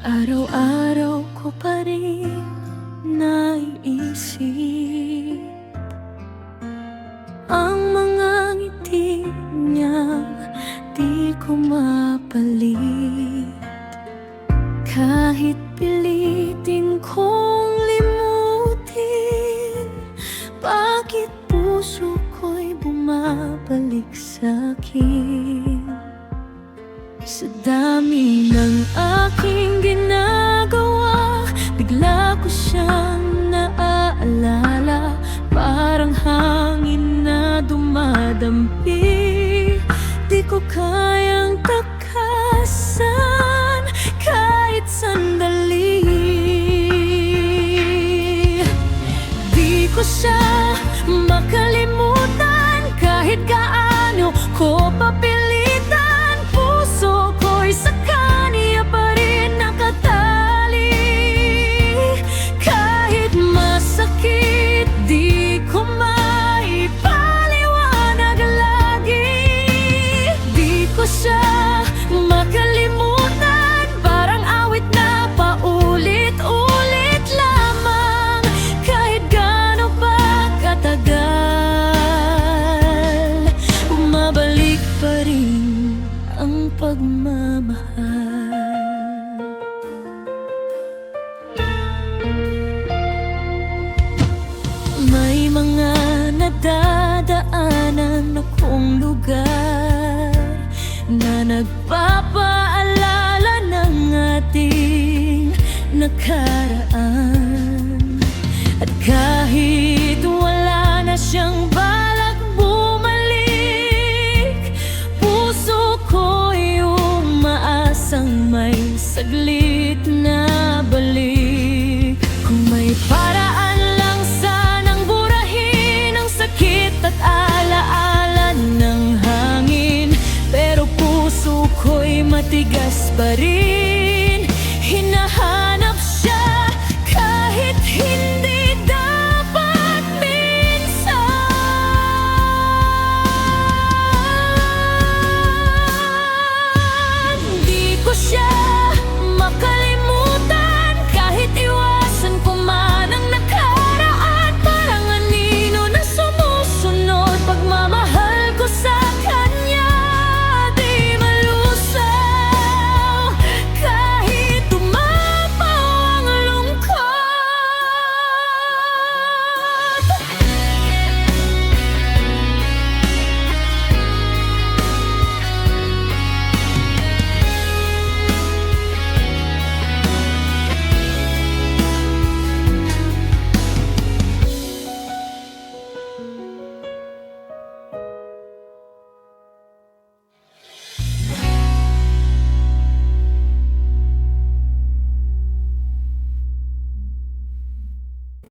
Araw-araw ko pa rin naiisip ang mga ngiti niya, di ko mapalit. Kahit pilitin kong limutin, bakit puso ko'y bumabalik sa'kin? Sa dami ng aking ginagawa, bigla ko siyang naaalala. Parang hangin na dumadampi, di ko kayang takasan kahit sandali. Di ko siya makalimutan kahit gaano ko papilitan. Puso ko'y sa kanya pa rin nakatali. Kahit masakit, di ko maipaliwanag lagi. Di ko siya makalimutan, parang awit na paulit-ulit lamang. Kahit gaano pa katagal, bumabalik pa rin ang pagmamahal. May mga nadadaanan akong lugar na nagpapaalala ng ating nakaraan. At kahit wala na siyang balak bumalik, puso ko'y umaasang may saglit na balik. Kung may paraan lang sanang burahin ang sakit at alaala ng hangin, pero puso ko'y matigas pa rin. Hinahanap siya kahit hindi dapat minsan. Di ko siya